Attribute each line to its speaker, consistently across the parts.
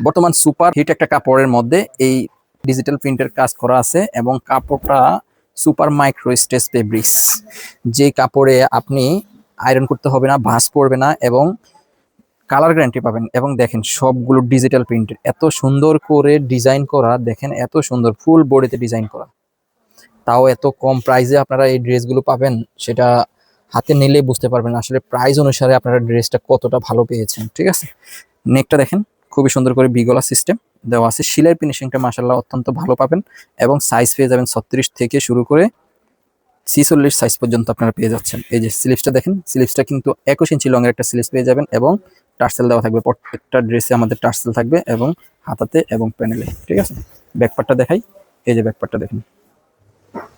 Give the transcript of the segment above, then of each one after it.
Speaker 1: বর্তমান super hit একটা কাপড়ের মধ্যে এই ডিজিটাল প্রিন্টের কাজ করা আছে এবং কাপড়টা সুপার মাইক্রো স্ট্রেচ ফেব্রিক্স, যে কাপড়ে আপনি আয়রন করতে হবে না, ভাঁজ পড়বে না এবং কালার গ্যারান্টি পাবেন। এবং দেখেন সবগুলো ডিজিটাল প্রিন্টের, এত সুন্দর করে ডিজাইন করা, দেখেন এত সুন্দর ফুল বডিতে ডিজাইন করা, তাও এত কম প্রাইসে আপনারা এই ড্রেসগুলো পাবেন, সেটা হাতে নিলে বুঝতে পারবেন আসলে প্রাইস অনুসারে আপনারা ড্রেসটা কতটা ভালো পেয়েছেন। ঠিক আছে, নেকটা দেখেন খুবই সুন্দর করে বিগলা সিস্টেম দেওয়া আছে, সিলাই ফিনিশিংটা মাশাআল্লাহ অত্যন্ত ভালো পাবেন এবং সাইজ পেয়ে যাবেন 36 থেকে শুরু করে 46 সাইজ পর্যন্ত আপনারা পেয়ে যাচ্ছেন। এই যে স্লিভসটা দেখেন, স্লিভসটা কিন্তু 21 ইঞ্চি লং এর একটা স্লিভস পেয়ে যাবেন এবং টার্সেল দেওয়া থাকবে, প্রত্যেকটা ড্রেসে আমাদের টার্সেল থাকবে এবং হাতাতে এবং প্যানেলে। ঠিক আছে, ব্যাকপার্টটা দেখাই, এই যে ব্যাকপার্টটা দেখেন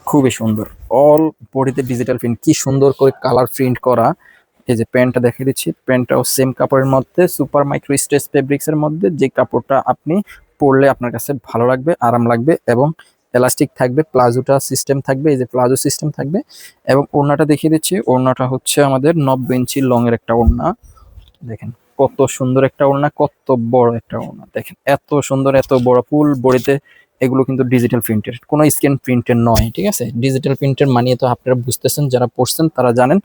Speaker 1: খুবই সুন্দর, অল বডিতে ডিজিটাল প্রিন্ট, কি সুন্দর করে কালার প্রিন্ট করা। এই যে প্যান্টটা দেখিয়ে দিচ্ছি, প্যান্টটাও সেম কাপড়ের মধ্যে সুপার মাইক্রো স্ট্রেচ ফেব্রিক্স এর মধ্যে, যে কাপড়টা আপনি পরলে আপনার কাছে ভালো লাগবে, আরাম লাগবে এবং এলাস্টিক থাকবে, প্লাজোটা সিস্টেম থাকবে, এই যে প্লাজো সিস্টেম থাকবে। এবং ওড়নাটা দেখিয়ে দিচ্ছি, ওড়নাটা হচ্ছে আমাদের 90 ইঞ্চি লং এর একটা ওড়না। দেখেন কত সুন্দর একটা ওড়না, কত বড় একটা ওড়না, দেখেন এত সুন্দর, এত বড় ফুল বডিতে। এগুলো কিন্তু ডিজিটাল প্রিন্টের, কোনো স্ক্যান প্রিন্টের নয়। ঠিক আছে, ডিজিটাল প্রিন্টের মানিয়ে তো আপনারা বুঝতেছেন, যারা পড়ছেন তারা জানেন,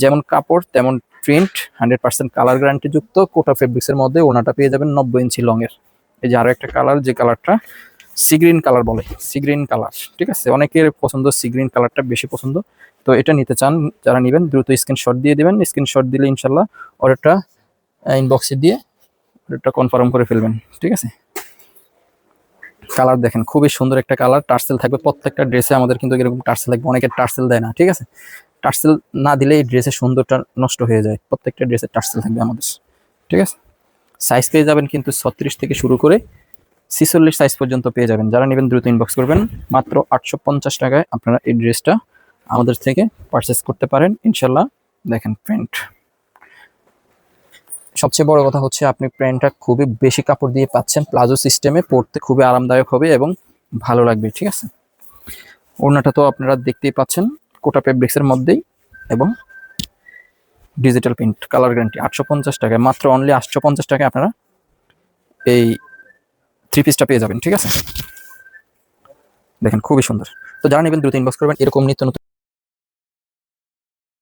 Speaker 1: যেমন কাপড় তেমন প্রিন্ট, 100% কালার গ্যারান্টি যুক্ত। কোটা ফেব্রিক্স এর মধ্যে ওনাটা পেয়ে যাবেন 90 ইঞ্চি লং এর। এই যে আরো একটা কালার, যে কালারটা সি গ্রিন কালার বলে, সি গ্রিন কালার। ঠিক আছে, অনেকের পছন্দ সি গ্রিন কালারটা বেশি পছন্দ, তো এটা নিতে চান যারা নেবেন দ্রুত স্ক্রিনশট দিয়ে দিবেন। স্ক্রিনশট দিলে ইনশাল্লাহ অর্ডারটা ইনবক্সে দিয়ে অর্ডারটা কনফার্ম করে ফেলবেন। ঠিক আছে, কালার দেখেন খুবই সুন্দর একটা কালার, টার্সেল থাকবে প্রত্যেকটা ড্রেসে, আমাদের কিন্তু এরকম টার্সেল থাকবে, অনেকের টার্সেল দেয় না। ঠিক আছে, টার্সেল না দিলে এই ড্রেসের সুন্দরটা নষ্ট হয়ে যায়, প্রত্যেকটা ড্রেসের টার্সেল থাকবে আমাদের। ঠিক আছে, সাইজ পেয়ে যাবেন কিন্তু 36 থেকে শুরু করে 46 সাইজ পর্যন্ত পেয়ে যাবেন। যারা নেবেন দ্রুত ইনবক্স করবেন, মাত্র 850 টাকায় আপনারা এই ড্রেসটা আমাদের থেকে পারচেস করতে পারেন ইনশাল্লাহ। দেখেন প্রিন্ট, সবচেয়ে বড় কথা হচ্ছে আপনি প্যান্টটা খুবই বেশি কাপড় দিয়ে পাচ্ছেন, প্লাজো সিস্টেমে পরতে খুবই আরামদায়ক হবে এবং ভালো লাগবে। ঠিক আছে, ওড়নাটা তো আপনারা দেখতেই পাচ্ছেন, কোটা ফেব্রিক্স এর মধ্যেই এবং ডিজিটাল প্রিন্ট, কালার গ্যারান্টি। 850 টাকায়, মাত্র অনলি 850 টাকায় আপনারা এই থ্রি পিসটা পেয়ে যাবেন। ঠিক আছে, দেখেন খুবই সুন্দর। তো যারা নেবেন দ্রুত ইনবক্স করবেন, এরকম নিত্য নতুন